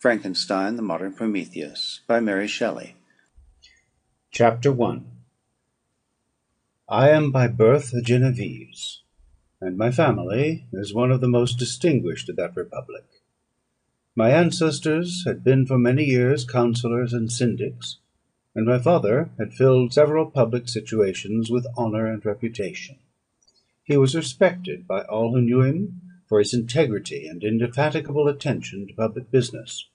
Frankenstein, the Modern Prometheus, by Mary Shelley. Chapter 1. I am by birth a Genevese, and my family is one of the most distinguished of that republic. My ancestors had been for many years counsellors and syndics, and my father had filled several public situations with honour and reputation. He was respected by all who knew him for his integrity and indefatigable attention to public business.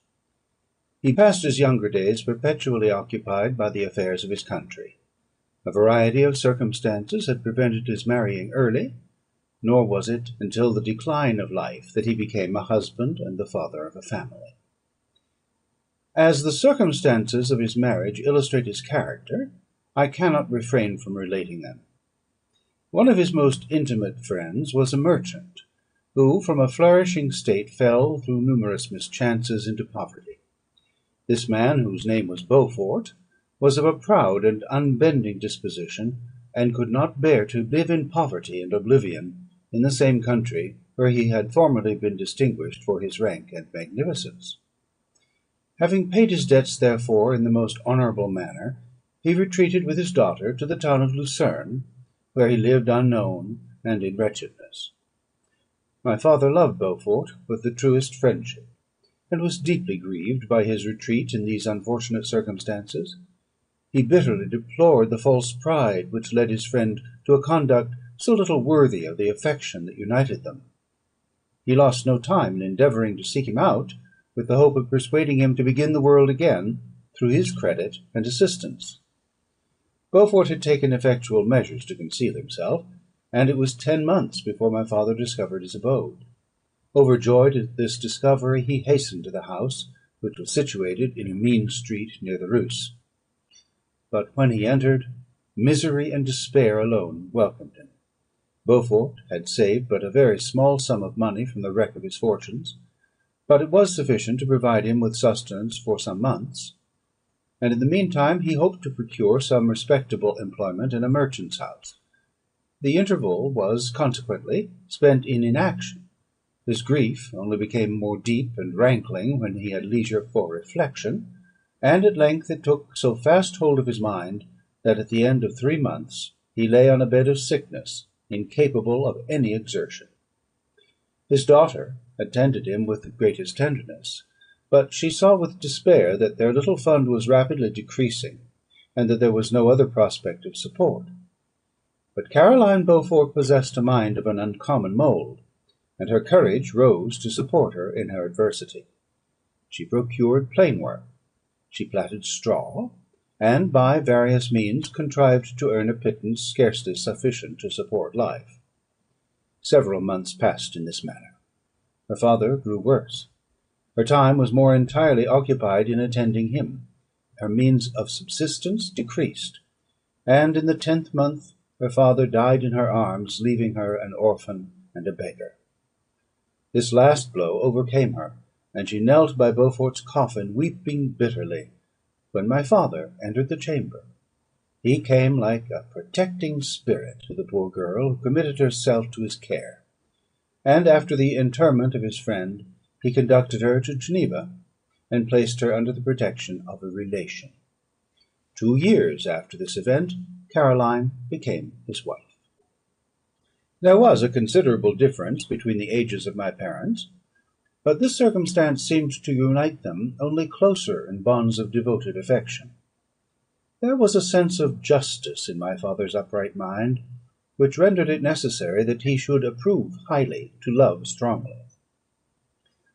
He passed his younger days perpetually occupied by the affairs of his country. A variety of circumstances had prevented his marrying early, nor was it until the decline of life that he became a husband and the father of a family. As the circumstances of his marriage illustrate his character, I cannot refrain from relating them. One of his most intimate friends was a merchant, who from a flourishing state fell, through numerous mischances, into poverty. This man, whose name was Beaufort, was of a proud and unbending disposition, and could not bear to live in poverty and oblivion in the same country where he had formerly been distinguished for his rank and magnificence. Having paid his debts, therefore, in the most honourable manner, he retreated with his daughter to the town of Lucerne, where he lived unknown and in wretchedness. My father loved Beaufort with the truest friendship, and was deeply grieved by his retreat in these unfortunate circumstances. He bitterly deplored the false pride which led his friend to a conduct so little worthy of the affection that united them. He lost no time in endeavouring to seek him out, with the hope of persuading him to begin the world again through his credit and assistance. Beaufort had taken effectual measures to conceal himself, and it was 10 months before my father discovered his abode. Overjoyed at this discovery, he hastened to the house, which was situated in a mean street near the Rue. But when he entered, misery and despair alone welcomed him. Beaufort had saved but a very small sum of money from the wreck of his fortunes, but it was sufficient to provide him with sustenance for some months, and in the meantime he hoped to procure some respectable employment in a merchant's house. The interval was consequently spent in inaction. His grief only became more deep and rankling when he had leisure for reflection, and at length it took so fast hold of his mind, that at the end of 3 months he lay on a bed of sickness, incapable of any exertion. His daughter attended him with the greatest tenderness, but she saw with despair that their little fund was rapidly decreasing, and that there was no other prospect of support. But Caroline Beaufort possessed a mind of an uncommon mould, and her courage rose to support her in her adversity. She procured plain work, she plaited straw, and by various means contrived to earn a pittance scarcely sufficient to support life. Several months passed in this manner. Her father grew worse. Her time was more entirely occupied in attending him. Her means of subsistence decreased, and in the 10th month her father died in her arms, leaving her an orphan and a beggar. This last blow overcame her, and she knelt by Beaufort's coffin, weeping bitterly, when my father entered the chamber. He came like a protecting spirit to the poor girl, who committed herself to his care; and after the interment of his friend, he conducted her to Geneva, and placed her under the protection of a relation. 2 years after this event, Caroline became his wife. There was a considerable difference between the ages of my parents, but this circumstance seemed to unite them only closer in bonds of devoted affection. There was a sense of justice in my father's upright mind, which rendered it necessary that he should approve highly to love strongly.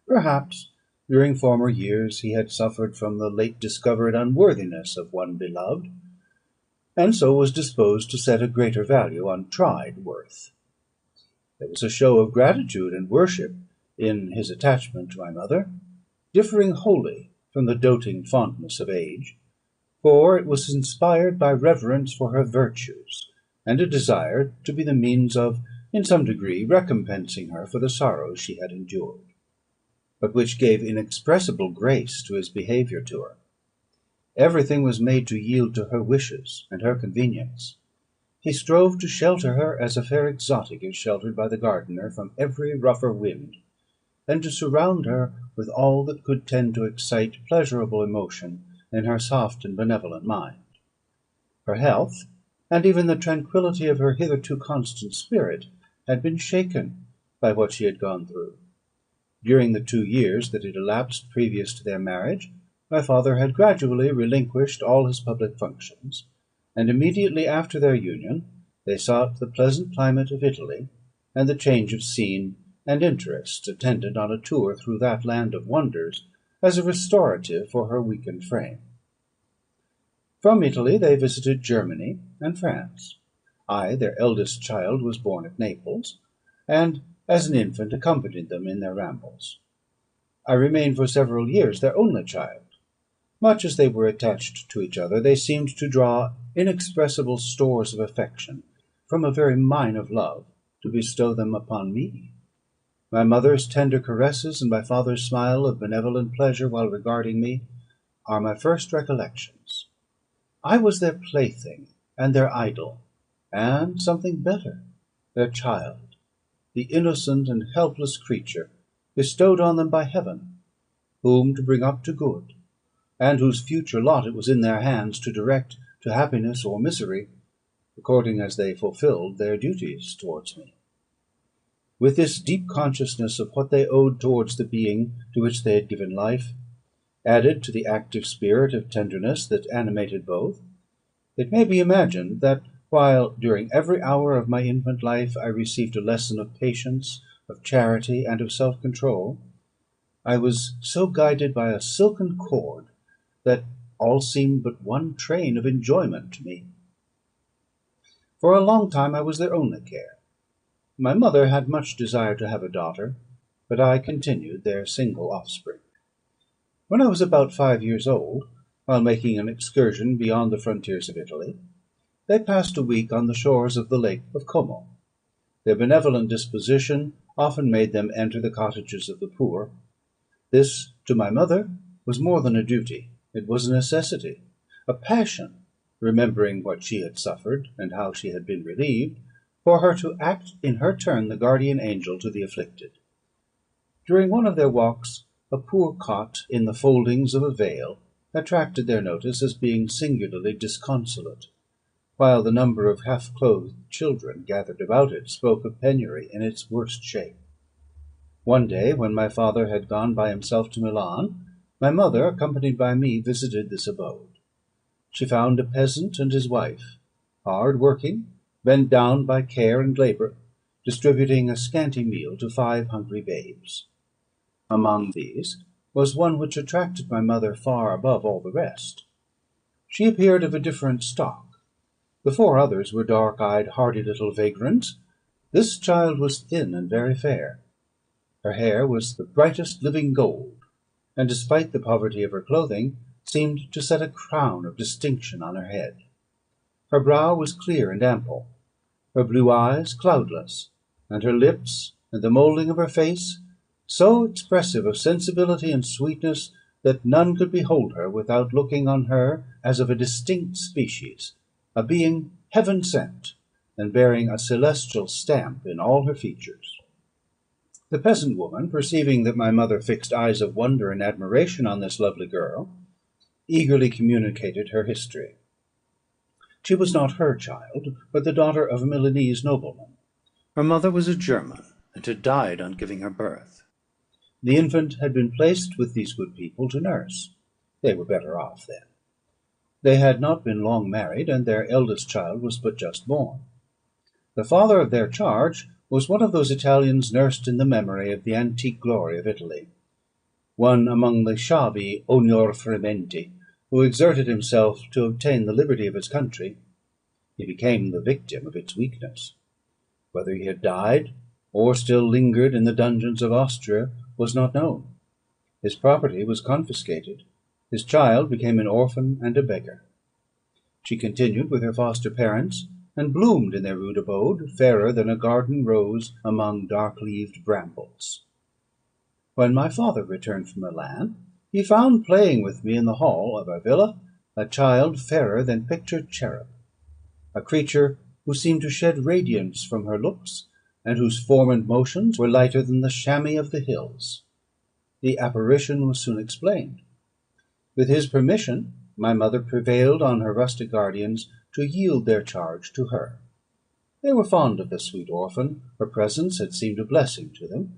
Perhaps during former years he had suffered from the late discovered unworthiness of one beloved, and so was disposed to set a greater value on tried worth. There was a show of gratitude and worship in his attachment to my mother, differing wholly from the doting fondness of age, for it was inspired by reverence for her virtues, and a desire to be the means of, in some degree, recompensing her for the sorrows she had endured, but which gave inexpressible grace to his behaviour to her. Everything was made to yield to her wishes and her convenience. He strove to shelter her as a fair exotic is sheltered by the gardener from every rougher wind, than to surround her with all that could tend to excite pleasurable emotion in her soft and benevolent mind. Her health, and even the tranquillity of her hitherto constant spirit, had been shaken by what she had gone through. During the 2 years that had elapsed previous to their marriage, my father had gradually relinquished all his public functions, and immediately after their union they sought the pleasant climate of Italy, and the change of scene and interest attendant on a tour through that land of wonders, as a restorative for her weakened frame. From Italy they visited Germany and France. I, their eldest child, was born at Naples, and as an infant accompanied them in their rambles. I remained for several years their only child. Much as they were attached to each other, they seemed to draw inexpressible stores of affection from a very mine of love to bestow them upon me. My mother's tender caresses and my father's smile of benevolent pleasure while regarding me are my first recollections. I was their plaything and their idol, and something better, their child, the innocent and helpless creature bestowed on them by Heaven, whom to bring up to good, and whose future lot it was in their hands to direct to happiness or misery, according as they fulfilled their duties towards me. With this deep consciousness of what they owed towards the being to which they had given life, added to the active spirit of tenderness that animated both, it may be imagined that while during every hour of my infant life I received a lesson of patience, of charity, and of self-control, I was so guided by a silken cord that all seemed but one train of enjoyment to me. For a long time I was their only care. My mother had much desire to have a daughter, but I continued their single offspring. When I was about 5 years old, while making an excursion beyond the frontiers of Italy, they passed a week on the shores of the Lake of Como. Their benevolent disposition often made them enter the cottages of the poor. This, to my mother, was more than a duty; it was a necessity, a passion, remembering what she had suffered, and how she had been relieved, for her to act in her turn the guardian angel to the afflicted. During one of their walks, a poor cot in the foldings of a vale attracted their notice as being singularly disconsolate, while the number of half-clothed children gathered about it spoke of penury in its worst shape. One day, when my father had gone by himself to Milan, my mother, accompanied by me, visited this abode. She found a peasant and his wife, hard working, bent down by care and labour, distributing a scanty meal to 5 hungry babes. Among these was one which attracted my mother far above all the rest. She appeared of a different stock. The 4 others were dark-eyed, hardy little vagrants. This child was thin and very fair. Her hair was the brightest living gold, and, despite the poverty of her clothing, seemed to set a crown of distinction on her head. Her brow was clear and ample, her blue eyes cloudless, and her lips and the moulding of her face so expressive of sensibility and sweetness that none could behold her without looking on her as of a distinct species, a being heaven sent, and bearing a celestial stamp in all her features. The peasant woman, perceiving that my mother fixed eyes of wonder and admiration on this lovely girl, eagerly communicated her history. She was not her child, but the daughter of a Milanese nobleman. Her mother was a German, and had died on giving her birth. The infant had been placed with these good people to nurse. They were better off then. They had not been long married, and their eldest child was but just born. The father of their charge was one of those Italians nursed in the memory of the antique glory of Italy, one among the shabby ognor frementi, who exerted himself to obtain the liberty of his country. He became the victim of its weakness. Whether he had died, or still lingered in the dungeons of Austria, was not known. His property was confiscated. His child became an orphan and a beggar. She continued with her foster parents, and bloomed in their rude abode, fairer than a garden rose among dark-leaved brambles. When my father returned from Milan, he found playing with me in the hall of our villa a child fairer than pictured cherub, a creature who seemed to shed radiance from her looks, and whose form and motions were lighter than the chamois of the hills. The apparition was soon explained. With his permission, my mother prevailed on her rustic guardians to yield their charge to her. They were fond of the sweet orphan. Her presence had seemed a blessing to them,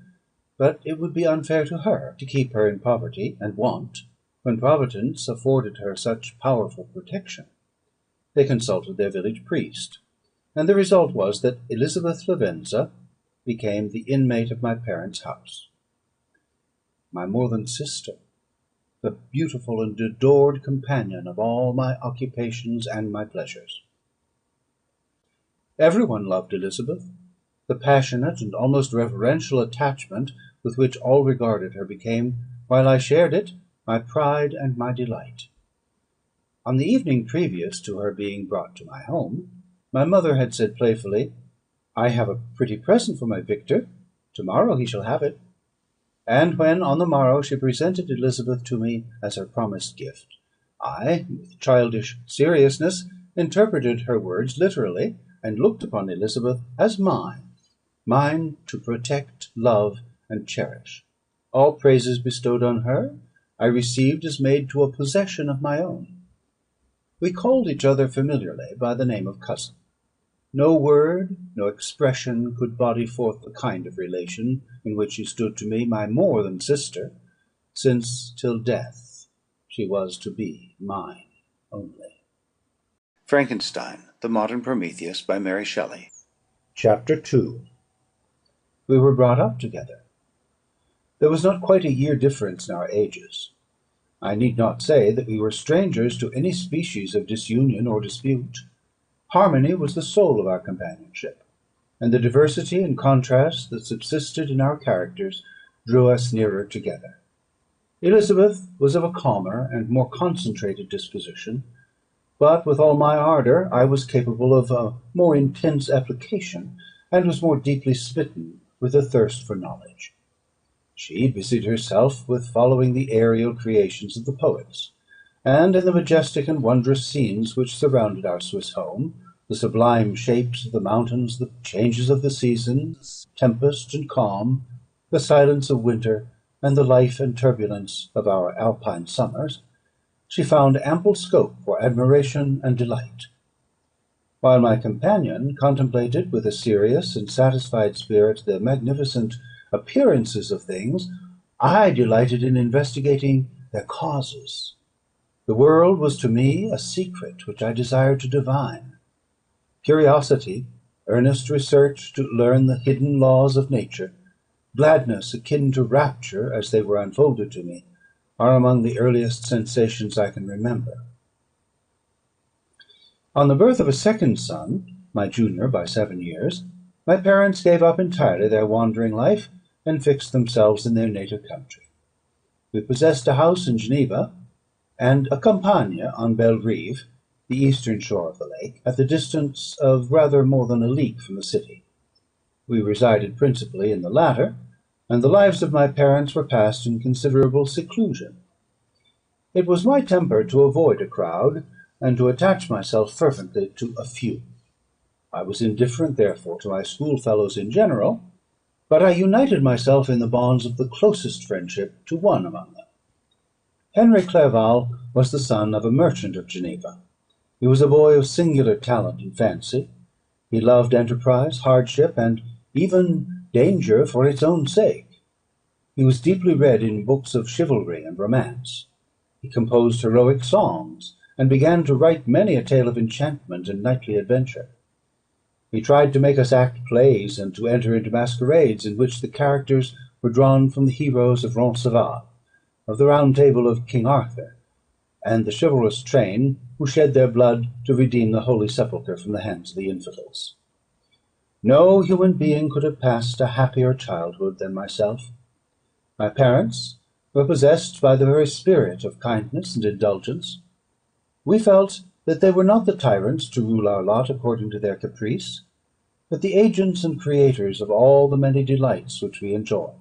but it would be unfair to her to keep her in poverty and want, when Providence afforded her such powerful protection. They consulted their village priest, and the result was that Elizabeth Lavenza became the inmate of my parents' house. My more than sister, the beautiful and adored companion of all my occupations and my pleasures. Every one loved Elizabeth. The passionate and almost reverential attachment with which all regarded her became, while I shared it, my pride and my delight. On the evening previous to her being brought to my home, my mother had said playfully, "I have a pretty present for my Victor. To-morrow he shall have it." And when, on the morrow, she presented Elizabeth to me as her promised gift, I, with childish seriousness, interpreted her words literally, and looked upon Elizabeth as mine to protect, love, and cherish. All praises bestowed on her I received as made to a possession of my own. We called each other familiarly by the name of cousin. No word, no expression could body forth the kind of relation in which she stood to me, my more than sister, since till death she was to be mine only. Frankenstein, the Modern Prometheus, by Mary Shelley. Chapter 2. We were brought up together. There was not quite a year difference in our ages. I need not say that we were strangers to any species of disunion or dispute. Harmony was the soul of our companionship, and the diversity and contrast that subsisted in our characters drew us nearer together. Elizabeth was of a calmer and more concentrated disposition, but with all my ardour I was capable of a more intense application, and was more deeply smitten with a thirst for knowledge. She busied herself with following the aerial creations of the poets, and in the majestic and wondrous scenes which surrounded our Swiss home, the sublime shapes of the mountains, the changes of the seasons, tempest and calm, the silence of winter, and the life and turbulence of our alpine summers, she found ample scope for admiration and delight; while my companion contemplated with a serious and satisfied spirit the magnificent appearances of things, I delighted in investigating their causes. The world was to me a secret which I desired to divine. Curiosity, earnest research to learn the hidden laws of nature, gladness akin to rapture as they were unfolded to me, are among the earliest sensations I can remember. On the birth of a second son, my junior by 7 years, my parents gave up entirely their wandering life, and fixed themselves in their native country. We possessed a house in Geneva, and a campagna on Belle Rive, the eastern shore of the lake, at the distance of rather more than a league from the city. We resided principally in the latter, and the lives of my parents were passed in considerable seclusion. It was my temper to avoid a crowd, and to attach myself fervently to a few. I was indifferent, therefore, to my schoolfellows in general, but I united myself in the bonds of the closest friendship to one among them. Henry Clerval was the son of a merchant of Geneva. He was a boy of singular talent and fancy. He loved enterprise, hardship, and even danger for its own sake. He was deeply read in books of chivalry and romance. He composed heroic songs, and began to write many a tale of enchantment and knightly adventure. He tried to make us act plays, and to enter into masquerades in which the characters were drawn from the heroes of Roncesvalles, of the Round Table of King Arthur, and the chivalrous train who shed their blood to redeem the Holy Sepulchre from the hands of the infidels. No human being could have passed a happier childhood than myself. My parents were possessed by the very spirit of kindness and indulgence. We felt that they were not the tyrants to rule our lot according to their caprice, but the agents and creators of all the many delights which we enjoyed.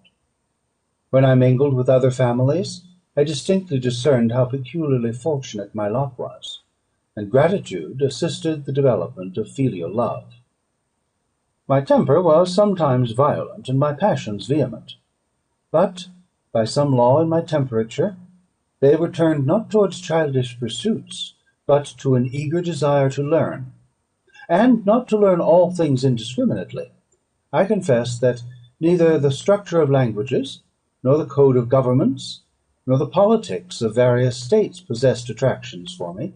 When I mingled with other families, I distinctly discerned how peculiarly fortunate my lot was, and gratitude assisted the development of filial love. My temper was sometimes violent, and my passions vehement. But, by some law in my temperature, they were turned not towards childish pursuits, but to an eager desire to learn, and not to learn all things indiscriminately. I confess that neither the structure of languages, nor the code of governments, nor the politics of various states possessed attractions for me.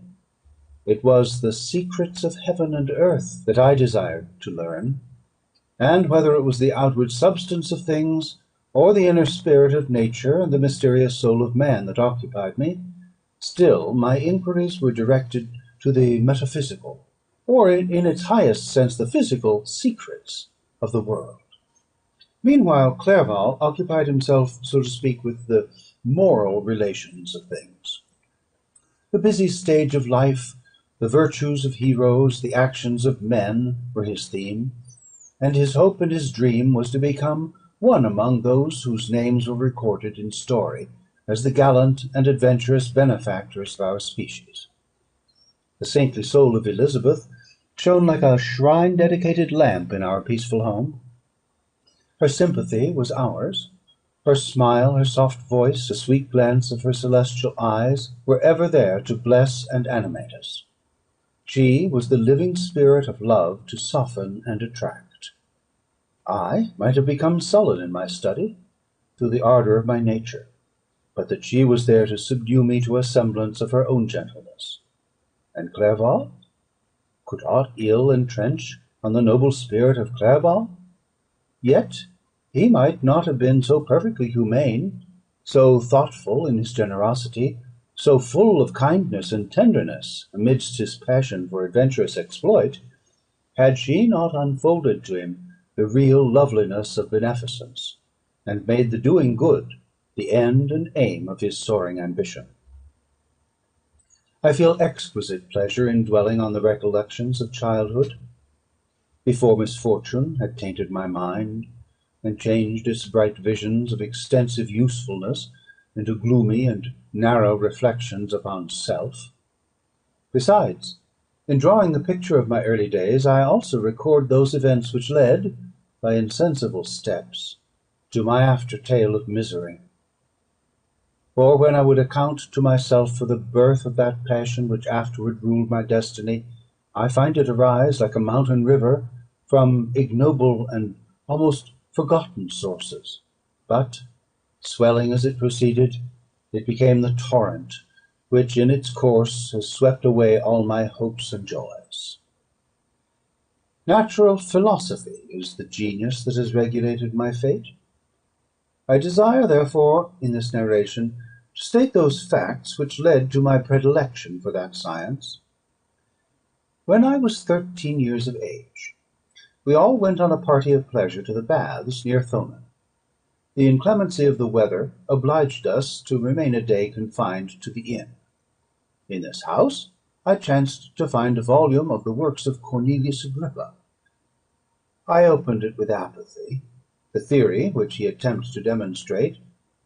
It was the secrets of heaven and earth that I desired to learn, and whether it was the outward substance of things, or the inner spirit of nature and the mysterious soul of man that occupied me, still my inquiries were directed to the metaphysical, or in its highest sense the physical secrets of the world. Meanwhile, Clerval occupied himself, so to speak, with the moral relations of things. The busy stage of life, the virtues of heroes, the actions of men were his theme, and his hope and his dream was to become one among those whose names were recorded in story as the gallant and adventurous benefactors of our species. The saintly soul of Elizabeth shone like a shrine-dedicated lamp in our peaceful home. Her sympathy was ours. Her smile, her soft voice, the sweet glance of her celestial eyes were ever there to bless and animate us. She was the living spirit of love to soften and attract. I might have become sullen in my study, through the ardour of my nature, but that she was there to subdue me to a semblance of her own gentleness. And Clerval? Could aught ill entrench on the noble spirit of Clerval? Yet he might not have been so perfectly humane, so thoughtful in his generosity, so full of kindness and tenderness amidst his passion for adventurous exploit, had she not unfolded to him the real loveliness of beneficence, and made the doing good the end and aim of his soaring ambition. I feel exquisite pleasure in dwelling on the recollections of childhood, before misfortune had tainted my mind, and changed its bright visions of extensive usefulness into gloomy and narrow reflections upon self. Besides, in drawing the picture of my early days, I also record those events which led, by insensible steps, to my after tale of misery. For when I would account to myself for the birth of that passion which afterward ruled my destiny, I find it arise, like a mountain river, from ignoble and almost forgotten sources. But, swelling as it proceeded, it became the torrent which in its course has swept away all my hopes and joys. Natural philosophy is the genius that has regulated my fate. I desire, therefore, in this narration, to state those facts which led to my predilection for that science. When I was 13 years of age, we all went on a party of pleasure to the baths near Thonon. The inclemency of the weather obliged us to remain a day confined to the inn. In this house I chanced to find a volume of the works of Cornelius Agrippa. I opened it with apathy. The theory which he attempts to demonstrate,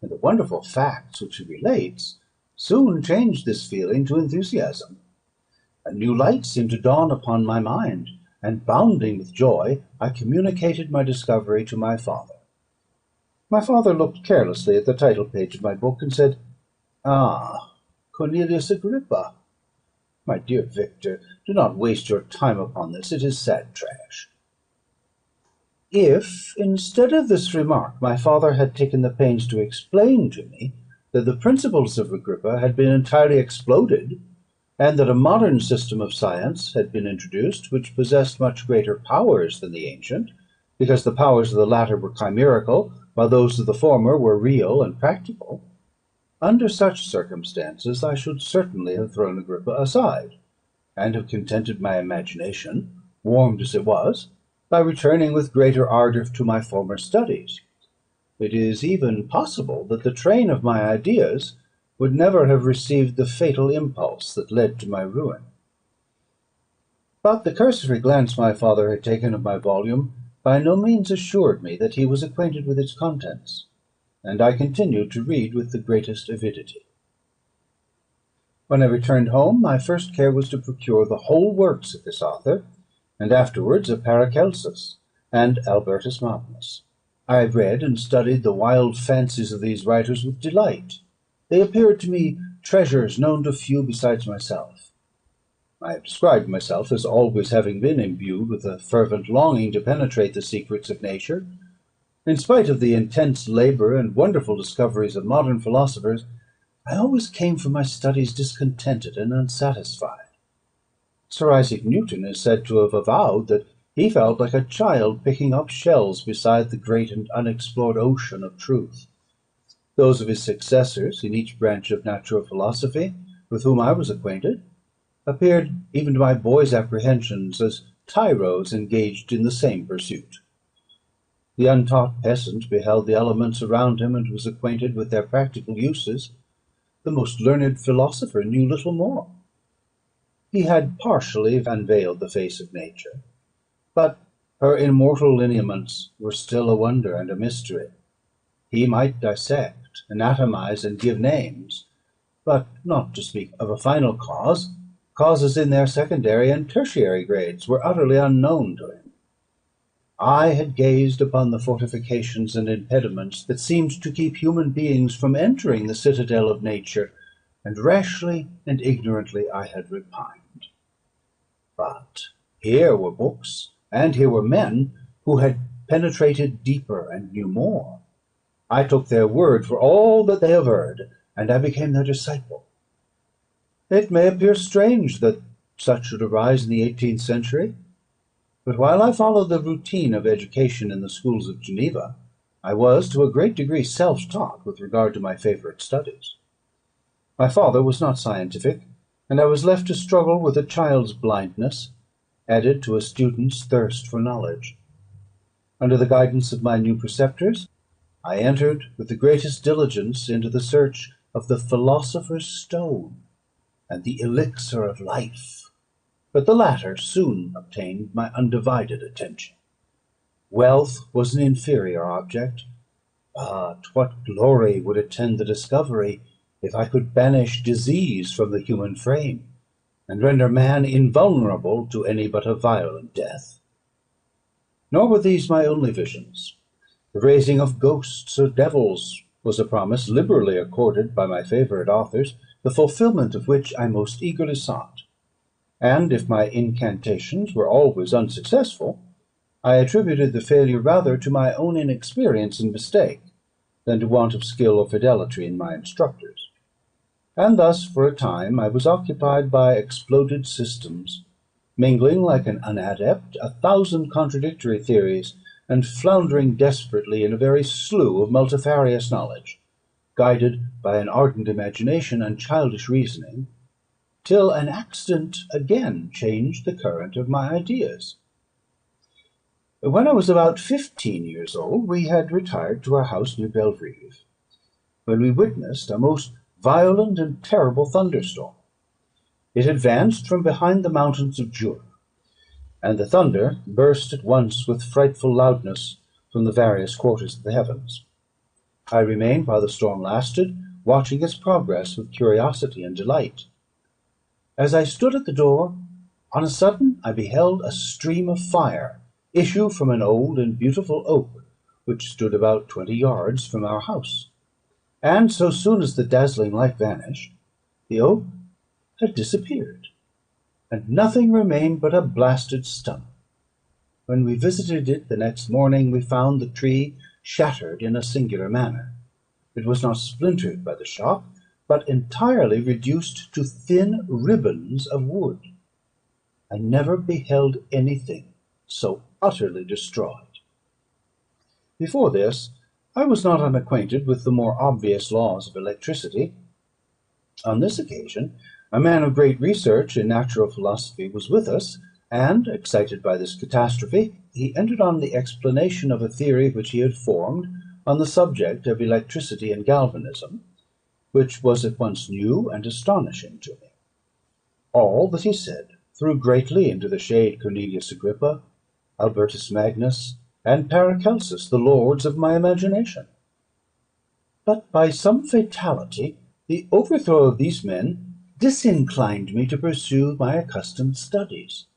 and the wonderful facts which he relates, soon changed this feeling to enthusiasm. A new light seemed to dawn upon my mind, and bounding with joy, I communicated my discovery to my father. My father looked carelessly at the title page of my book, and said, "Ah, Cornelius Agrippa! My dear Victor, do not waste your time upon this. It is sad trash." If, instead of this remark, my father had taken the pains to explain to me that the principles of Agrippa had been entirely exploded, and that a modern system of science had been introduced, which possessed much greater powers than the ancient, because the powers of the latter were chimerical, while those of the former were real and practical, under such circumstances I should certainly have thrown Agrippa aside, and have contented my imagination, warmed as it was, by returning with greater ardour to my former studies. It is even possible that the train of my ideas would never have received the fatal impulse that led to my ruin. But the cursory glance my father had taken of my volume by no means assured me that he was acquainted with its contents, and I continued to read with the greatest avidity. When I returned home, my first care was to procure the whole works of this author, and afterwards of Paracelsus, and Albertus Magnus. I read and studied the wild fancies of these writers with delight. They appeared to me treasures known to few besides myself. I have described myself as always having been imbued with a fervent longing to penetrate the secrets of nature. In spite of the intense labour and wonderful discoveries of modern philosophers, I always came from my studies discontented and unsatisfied. Sir Isaac Newton is said to have avowed that he felt like a child picking up shells beside the great and unexplored ocean of truth. Those of his successors in each branch of natural philosophy, with whom I was acquainted, appeared, even to my boy's apprehensions, as tyros engaged in the same pursuit. The untaught peasant beheld the elements around him and was acquainted with their practical uses. The most learned philosopher knew little more. He had partially unveiled the face of nature, but her immortal lineaments were still a wonder and a mystery. He might dissect, anatomize, and give names, but not to speak of a final cause, causes in their secondary and tertiary grades were utterly unknown to him. I had gazed upon the fortifications and impediments that seemed to keep human beings from entering the citadel of nature, and rashly and ignorantly I had repined. But here were books, and here were men who had penetrated deeper and knew more. I took their word for all that they averred, and I became their disciple. It may appear strange that such should arise in the 18th century, but while I followed the routine of education in the schools of Geneva, I was to a great degree self-taught with regard to my favourite studies. My father was not scientific, and I was left to struggle with a child's blindness, added to a student's thirst for knowledge. Under the guidance of my new preceptors, I entered with the greatest diligence into the search of the philosopher's stone and the elixir of life, but the latter soon obtained my undivided attention. Wealth was an inferior object, but what glory would attend the discovery if I could banish disease from the human frame, and render man invulnerable to any but a violent death. Nor were these my only visions. The raising of ghosts or devils was a promise liberally accorded by my favourite authors, the fulfilment of which I most eagerly sought. And if my incantations were always unsuccessful, I attributed the failure rather to my own inexperience and mistake, than to want of skill or fidelity in my instructors. And thus, for a time, I was occupied by exploded systems, mingling like an unadept 1,000 contradictory theories, and floundering desperately in a very slough of multifarious knowledge, guided by an ardent imagination and childish reasoning, till an accident again changed the current of my ideas. When I was about 15 years old, we had retired to our house near Bellerive, when we witnessed a most violent and terrible thunderstorm. It advanced from behind the mountains of Jura, and the thunder burst at once with frightful loudness from the various quarters of the heavens. I remained while the storm lasted, watching its progress with curiosity and delight. As I stood at the door, on a sudden I beheld a stream of fire issue from an old and beautiful oak, which stood about 20 yards from our house. And so soon as the dazzling light vanished, the oak had disappeared, and nothing remained but a blasted stump. When we visited it the next morning, we found the tree shattered in a singular manner. It was not splintered by the shock, but entirely reduced to thin ribbons of wood. I never beheld anything so utterly destroyed. Before this, I was not unacquainted with the more obvious laws of electricity. On this occasion, a man of great research in natural philosophy was with us, and, excited by this catastrophe, he entered on the explanation of a theory which he had formed on the subject of electricity and galvanism, which was at once new and astonishing to me. All that he said threw greatly into the shade Cornelius Agrippa, Albertus Magnus, and Paracelsus, the lords of my imagination. But by some fatality, the overthrow of these men disinclined me to pursue my accustomed studies.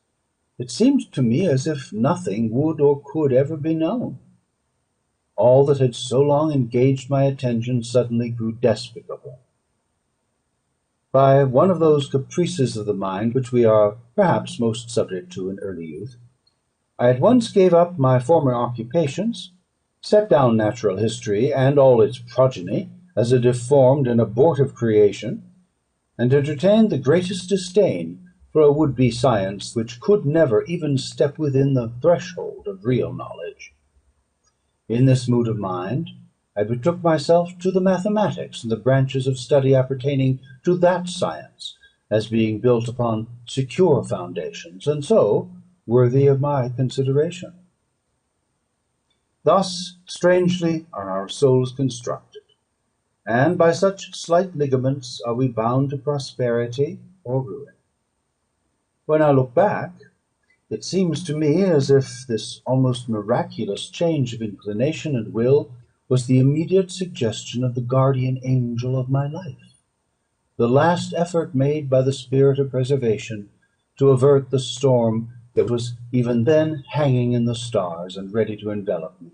It seemed to me as if nothing would or could ever be known. All that had so long engaged my attention suddenly grew despicable. By one of those caprices of the mind which we are perhaps most subject to in early youth, I at once gave up my former occupations, set down natural history and all its progeny as a deformed and abortive creation, and entertained the greatest disdain for a would-be science which could never even step within the threshold of real knowledge. In this mood of mind, I betook myself to the mathematics and the branches of study appertaining to that science, as being built upon secure foundations, and so worthy of my consideration. Thus strangely are our souls constructed, and by such slight ligaments are we bound to prosperity or ruin. When I look back, it seems to me as if this almost miraculous change of inclination and will was the immediate suggestion of the guardian angel of my life, the last effort made by the spirit of preservation to avert the storm that was even then hanging in the stars and ready to envelop me.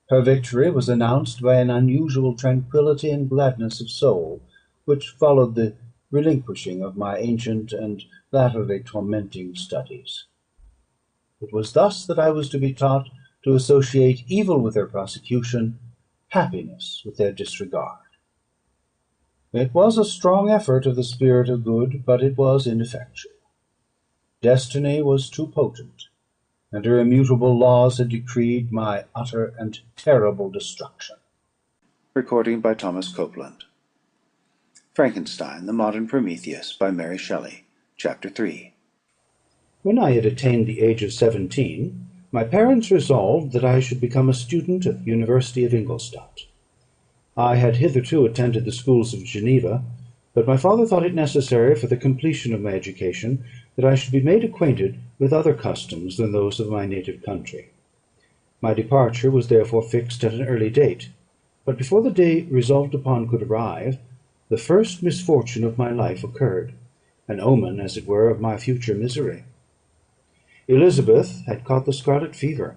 Her victory was announced by an unusual tranquillity and gladness of soul, which followed the relinquishing of my ancient and latterly tormenting studies. It was thus that I was to be taught to associate evil with their prosecution, happiness with their disregard. It was a strong effort of the spirit of good, but it was ineffectual. Destiny was too potent, and her immutable laws had decreed my utter and terrible destruction. Recording by Thomas Copeland. Frankenstein, the Modern Prometheus, by Mary Shelley. Chapter 3. When I had attained the age of 17, my parents resolved that I should become a student at the University of Ingolstadt. I had hitherto attended the schools of Geneva, but my father thought it necessary for the completion of my education that I should be made acquainted with other customs than those of my native country. My departure was therefore fixed at an early date, but before the day resolved upon could arrive, the first misfortune of my life occurred, an omen, as it were, of my future misery. Elizabeth had caught the scarlet fever.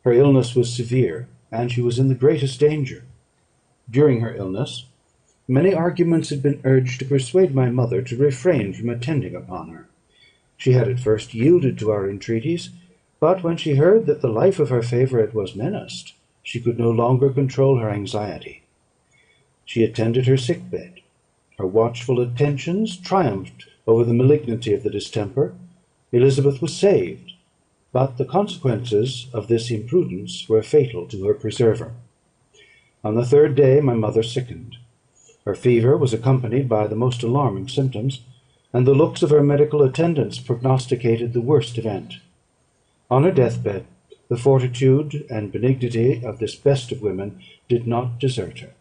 Her illness was severe, and she was in the greatest danger. During her illness, many arguments had been urged to persuade my mother to refrain from attending upon her. She had at first yielded to our entreaties, but when she heard that the life of her favourite was menaced, she could no longer control her anxiety. She attended her sick bed. Her watchful attentions triumphed over the malignity of the distemper. Elizabeth was saved, but the consequences of this imprudence were fatal to her preserver. On the third day my mother sickened. Her fever was accompanied by the most alarming symptoms, and the looks of her medical attendants prognosticated the worst event. On her deathbed, the fortitude and benignity of this best of women did not desert her.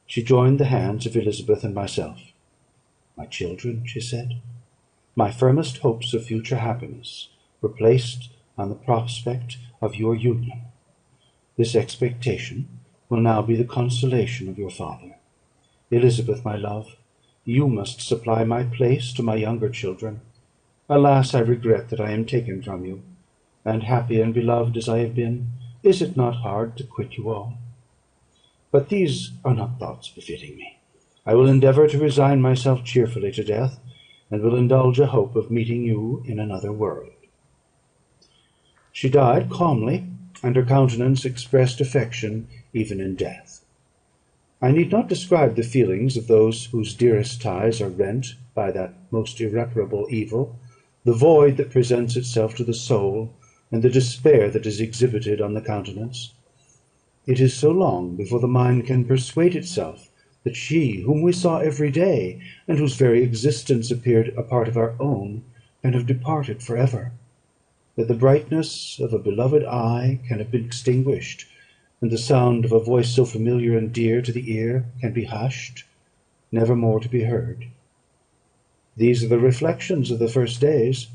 She joined the hands of Elizabeth and myself. "My children," she said, "my firmest hopes of future happiness were placed on the prospect of your union. This expectation will now be the consolation of your father. Elizabeth, my love, you must supply my place to my younger children. Alas, I regret that I am taken from you, and happy and beloved as I have been, is it not hard to quit you all? But these are not thoughts befitting me. I will endeavour to resign myself cheerfully to death, and will indulge a hope of meeting you in another world." She died calmly, and her countenance expressed affection even in death. I need not describe the feelings of those whose dearest ties are rent by that most irreparable evil, the void that presents itself to the soul, and the despair that is exhibited on the countenance. It is so long before the mind can persuade itself that she, whom we saw every day, and whose very existence appeared a part of our own, can have departed for ever, that the brightness of a beloved eye can have been extinguished, and the sound of a voice so familiar and dear to the ear can be hushed, never more to be heard. These are the reflections of the first days.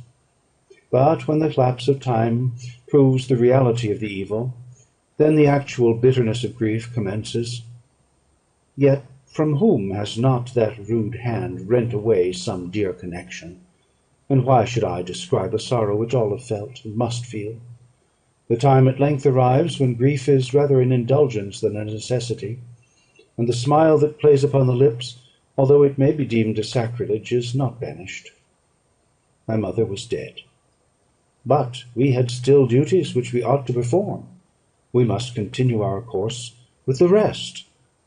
But when the lapse of time proves the reality of the evil, then the actual bitterness of grief commences. Yet from whom has not that rude hand rent away some dear connection? And why should I describe a sorrow which all have felt and must feel? The time at length arrives when grief is rather an indulgence than a necessity, and the smile that plays upon the lips, although it may be deemed a sacrilege, is not banished. My mother was dead, but we had still duties which we ought to perform. We must continue our course with the rest,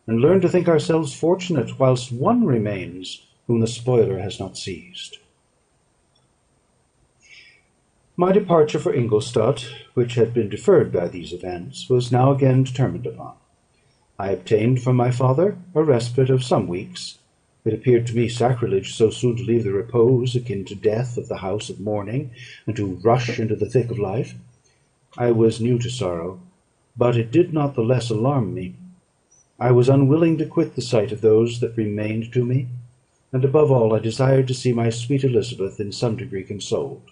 and learn to think ourselves fortunate whilst one remains whom the spoiler has not seized. My departure for Ingolstadt, which had been deferred by these events, was now again determined upon. I obtained from my father a respite of some weeks. It appeared to me sacrilege so soon to leave the repose, akin to death, of the house of mourning, and to rush into the thick of life. I was new to sorrow, but it did not the less alarm me. I was unwilling to quit the sight of those that remained to me, and above all I desired to see my sweet Elizabeth in some degree consoled.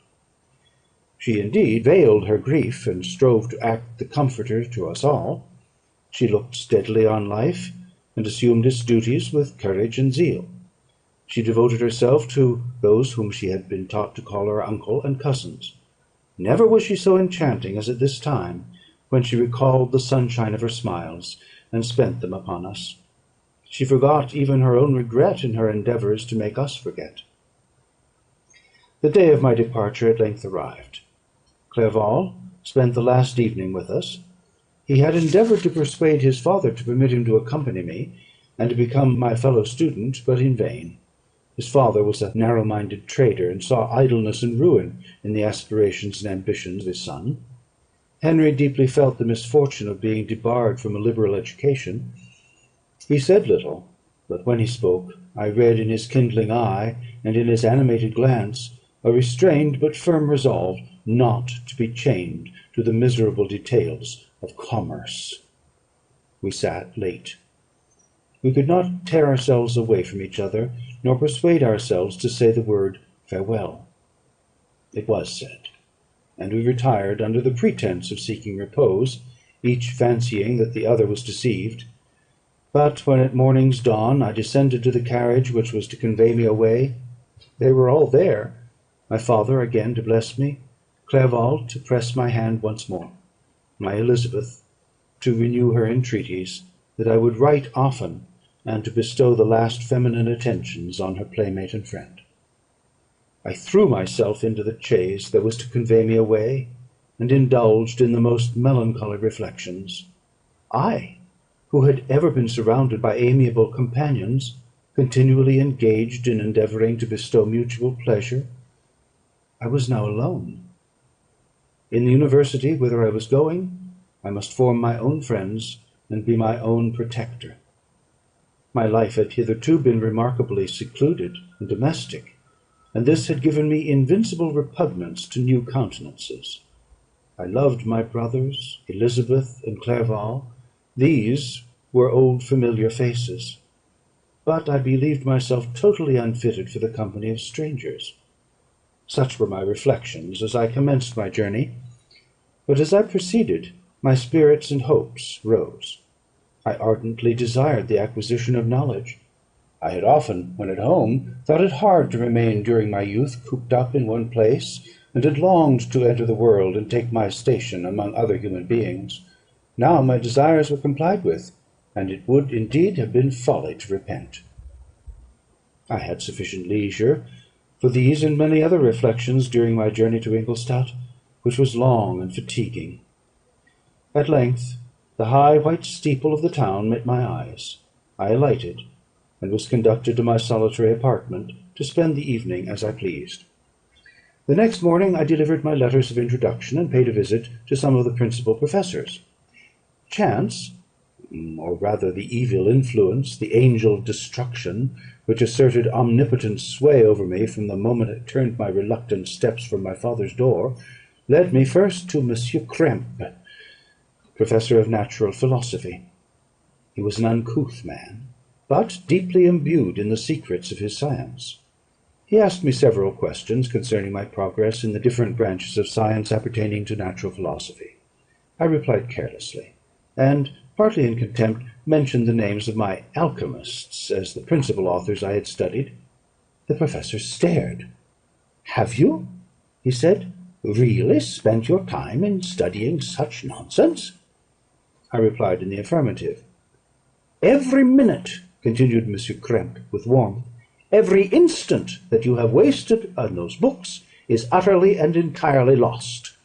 She indeed veiled her grief, and strove to act the comforter to us all. She looked steadily on life, and assumed its duties with courage and zeal. She devoted herself to those whom she had been taught to call her uncle and cousins. Never was she so enchanting as at this time, when she recalled the sunshine of her smiles, and spent them upon us. She forgot even her own regret in her endeavours to make us forget. The day of my departure at length arrived. Clerval spent the last evening with us. He had endeavoured to persuade his father to permit him to accompany me, and to become my fellow student, but in vain. His father was a narrow-minded trader, and saw idleness and ruin in the aspirations and ambitions of his son. Henry deeply felt the misfortune of being debarred from a liberal education. He said little, but when he spoke, I read in his kindling eye, and in his animated glance, a restrained but firm resolve not to be chained to the miserable details of commerce. We sat late. We could not tear ourselves away from each other, nor persuade ourselves to say the word farewell. It was said, and we retired under the pretence of seeking repose, each fancying that the other was deceived. But when at morning's dawn I descended to the carriage which was to convey me away, they were all there. My father again to bless me, Clerval to press my hand once more, my Elizabeth to renew her entreaties that I would write often, and to bestow the last feminine attentions on her playmate and friend. I threw myself into the chaise that was to convey me away, and indulged in the most melancholy reflections. I, who had ever been surrounded by amiable companions, continually engaged in endeavouring to bestow mutual pleasure, I was now alone. In the university whither I was going, I must form my own friends, and be my own protector. My life had hitherto been remarkably secluded and domestic, and this had given me invincible repugnance to new countenances. I loved my brothers, Elizabeth and Clerval. These were old familiar faces, but I believed myself totally unfitted for the company of strangers. Such were my reflections as I commenced my journey, but as I proceeded, my spirits and hopes rose. I ardently desired the acquisition of knowledge. I had often, when at home, thought it hard to remain during my youth cooped up in one place, and had longed to enter the world and take my station among other human beings. Now my desires were complied with, and it would indeed have been folly to repent. I had sufficient leisure for these and many other reflections during my journey to Ingolstadt, which was long and fatiguing. At length the high white steeple of the town met my eyes. I alighted, and was conducted to my solitary apartment to spend the evening as I pleased. The next morning I delivered my letters of introduction, and paid a visit to some of the principal professors. Chance, or rather the evil influence, the angel destruction, which asserted omnipotent sway over me from the moment I turned my reluctant steps from my father's door, led me first to Monsieur Krempe, professor of natural philosophy. He was an uncouth man, but deeply imbued in the secrets of his science. He asked me several questions concerning my progress in the different branches of science appertaining to natural philosophy. I replied carelessly, and, partly in contempt, mentioned the names of my alchemists as the principal authors I had studied. The professor stared. "Have you," he said, "really spent your time in studying such nonsense?" I replied in the affirmative. "Every minute," continued Monsieur Krempe with warmth, "every instant that you have wasted on those books is utterly and entirely lost.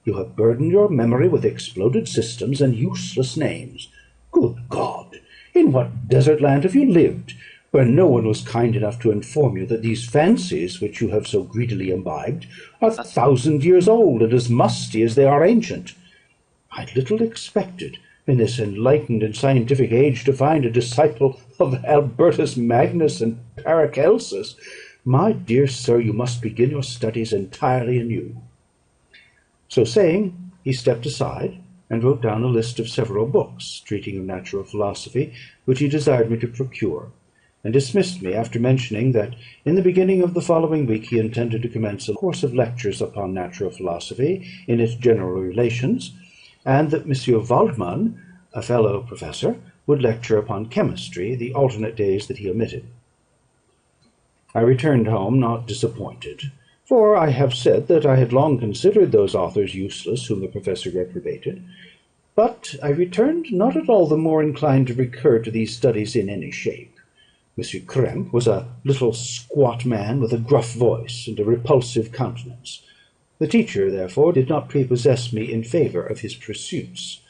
You have burdened your memory with exploded systems and useless names. Good God! In what desert land have you lived, where no one was kind enough to inform you that these fancies which you have so greedily imbibed are 1,000 years old, and as musty as they are ancient? I little expected, in this enlightened and scientific age, to find a disciple of Albertus Magnus and Paracelsus. My dear sir, you must begin your studies entirely anew." So saying, he stepped aside, and wrote down a list of several books treating of natural philosophy, which he desired me to procure, and dismissed me after mentioning that in the beginning of the following week he intended to commence a course of lectures upon natural philosophy in its general relations, and that Monsieur Waldman, a fellow professor, would lecture upon chemistry the alternate days that he omitted. I returned home not disappointed, for I have said that I had long considered those authors useless whom the professor reprobated; but I returned not at all the more inclined to recur to these studies in any shape. Monsieur Krempe was a little squat man with a gruff voice and a repulsive countenance. The teacher, therefore, did not prepossess me in favour of his pursuits.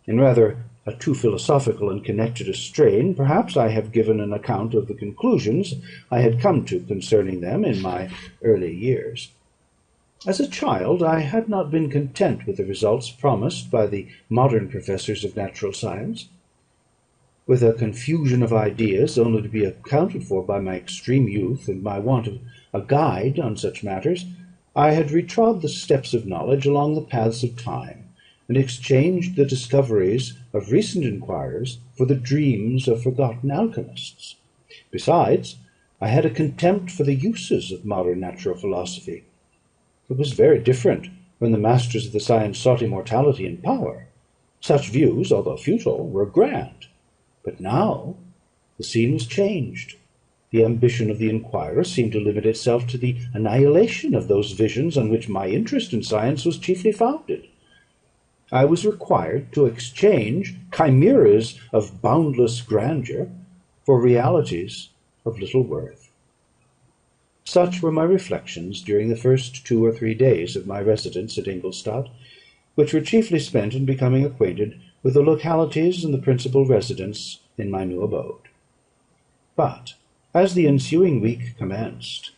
In rather a too philosophical and connected a strain, perhaps I have given an account of the conclusions I had come to concerning them in my early years. As a child, I had not been content with the results promised by the modern professors of natural science. With a confusion of ideas, only to be accounted for by my extreme youth and my want of a guide on such matters, I had retrod the steps of knowledge along the paths of time, and exchanged the discoveries of recent inquirers for the dreams of forgotten alchemists. Besides, I had a contempt for the uses of modern natural philosophy. It was very different when the masters of the science sought immortality and power. Such views, although futile, were grand. But now the scene was changed. The ambition of the inquirer seemed to limit itself to the annihilation of those visions on which my interest in science was chiefly founded. I was required to exchange chimeras of boundless grandeur for realities of little worth. Such were my reflections during the first 2 or 3 days of my residence at Ingolstadt, which were chiefly spent in becoming acquainted with the localities and the principal residents in my new abode. But as the ensuing week commenced,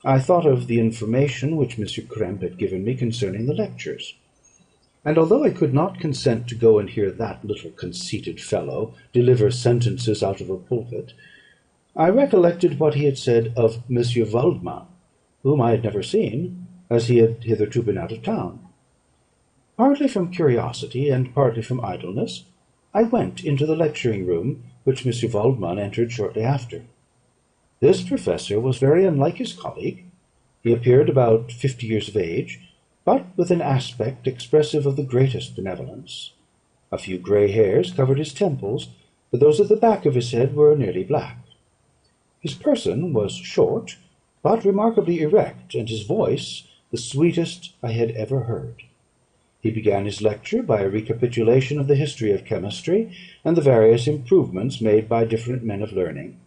I thought of the information which Monsieur Krempe had given me concerning the lectures; and although I could not consent to go and hear that little conceited fellow deliver sentences out of a pulpit, I recollected what he had said of Monsieur Waldman, whom I had never seen, as he had hitherto been out of town. Partly from curiosity, and partly from idleness, I went into the lecturing room, which Monsieur Waldman entered shortly after. This professor was very unlike his colleague. He appeared about 50 years of age, but with an aspect expressive of the greatest benevolence. A few grey hairs covered his temples, but those at the back of his head were nearly black. His person was short, but remarkably erect, and his voice the sweetest I had ever heard. He began his lecture by a recapitulation of the history of chemistry, and the various improvements made by different men of learning,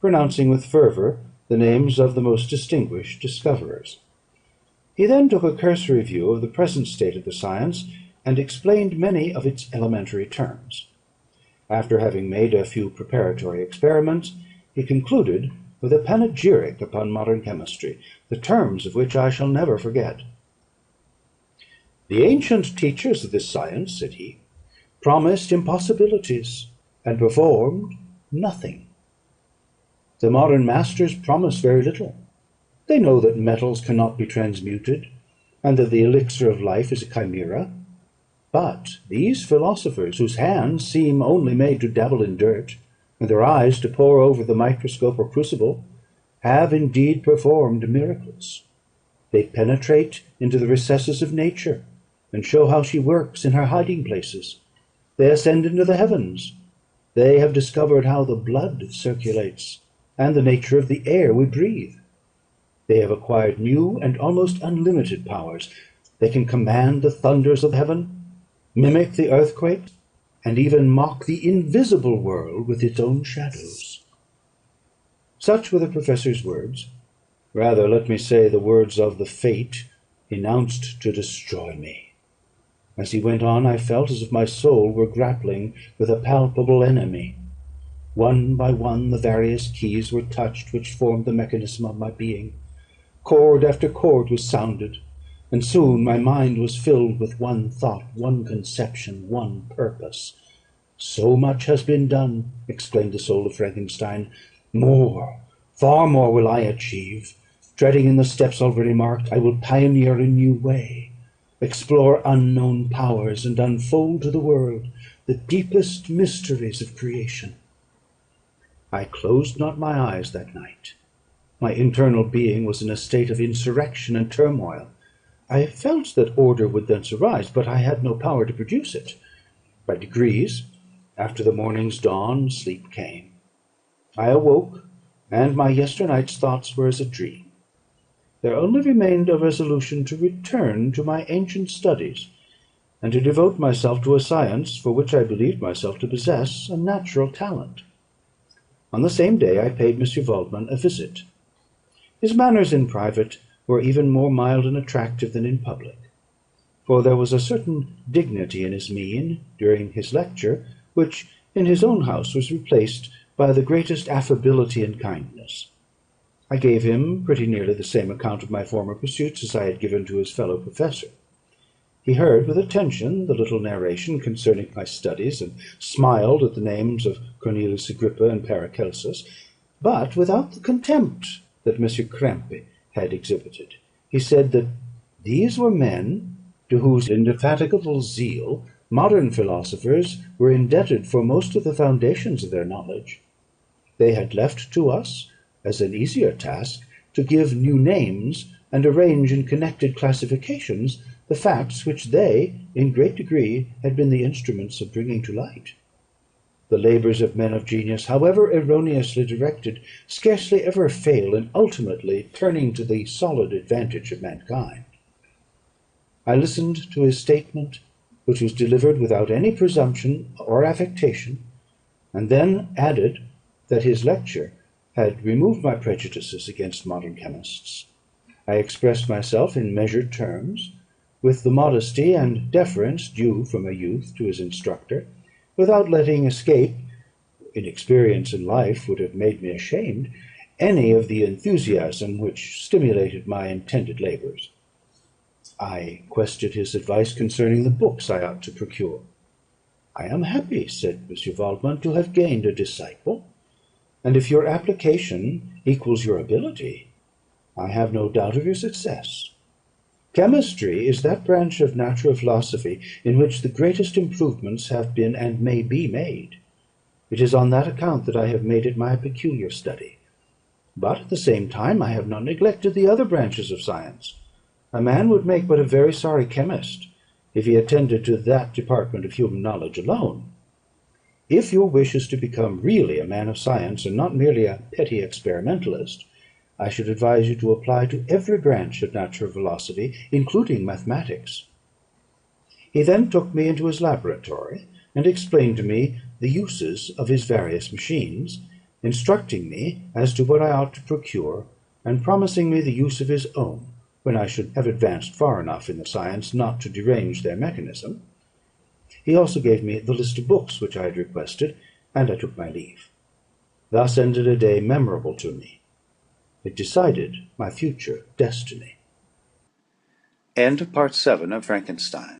pronouncing with fervour the names of the most distinguished discoverers. He then took a cursory view of the present state of the science, and explained many of its elementary terms. After having made a few preparatory experiments, he concluded with a panegyric upon modern chemistry, the terms of which I shall never forget. "The ancient teachers of this science," said he, "promised impossibilities, and performed nothing. The modern masters promise very little. They know that metals cannot be transmuted, and that the elixir of life is a chimera. But these philosophers, whose hands seem only made to dabble in dirt, and their eyes to pore over the microscope or crucible, have indeed performed miracles. They penetrate into the recesses of nature, and show how she works in her hiding places. They ascend into the heavens. They have discovered how the blood circulates, and the nature of the air we breathe. They have acquired new and almost unlimited powers. They can command the thunders of heaven, mimic the earthquakes, and even mock the invisible world with its own shadows. Such were the professor's words. Rather, let me say, the words of the fate announced to destroy me. As he went on, I felt as if my soul were grappling with a palpable enemy. One by one, the various keys were touched which formed the mechanism of my being. Chord after chord was sounded, and soon my mind was filled with one thought, one conception, one purpose. "So much has been done," exclaimed the soul of Frankenstein. "More, far more will I achieve. Treading in the steps already marked, I will pioneer a new way, explore unknown powers, and unfold to the world the deepest mysteries of creation." I closed not my eyes that night. My internal being was in a state of insurrection and turmoil. I felt that order would thence arise, but I had no power to produce it. By degrees, after the morning's dawn, sleep came. I awoke, and my yesternight's thoughts were as a dream. There only remained a resolution to return to my ancient studies, and to devote myself to a science for which I believed myself to possess a natural talent. On the same day I paid M. Waldman a visit. His manners in private were even more mild and attractive than in public, for there was a certain dignity in his mien during his lecture, which in his own house was replaced by the greatest affability and kindness. I gave him pretty nearly the same account of my former pursuits as I had given to his fellow professor. He heard with attention the little narration concerning my studies, and smiled at the names of Cornelius Agrippa and Paracelsus, but without the contempt that M. Krempe had exhibited. He said that these were men to whose indefatigable zeal modern philosophers were indebted for most of the foundations of their knowledge. They had left to us, as an easier task, to give new names and arrange in connected classifications the facts which they, in great degree, had been the instruments of bringing to light. The labours of men of genius, however erroneously directed, scarcely ever fail in ultimately turning to the solid advantage of mankind. I listened to his statement, which was delivered without any presumption or affectation, and then added that his lecture had removed my prejudices against modern chemists. I expressed myself in measured terms, with the modesty and deference due from a youth to his instructor, without letting escape, inexperience in life would have made me ashamed, any of the enthusiasm which stimulated my intended labours. I questioned his advice concerning the books I ought to procure. "I am happy," said M. Waldman, "to have gained a disciple; and if your application equals your ability, I have no doubt of your success. Chemistry is that branch of natural philosophy in which the greatest improvements have been and may be made. It is on that account that I have made it my peculiar study. But at the same time I have not neglected the other branches of science. A man would make but a very sorry chemist if he attended to that department of human knowledge alone. If your wish is to become really a man of science, and not merely a petty experimentalist, I should advise you to apply to every branch of natural philosophy, including mathematics." He then took me into his laboratory, and explained to me the uses of his various machines, instructing me as to what I ought to procure, and promising me the use of his own, when I should have advanced far enough in the science not to derange their mechanism. He also gave me the list of books which I had requested, and I took my leave. Thus ended a day memorable to me. It decided my future destiny. End of Part 7 of Frankenstein.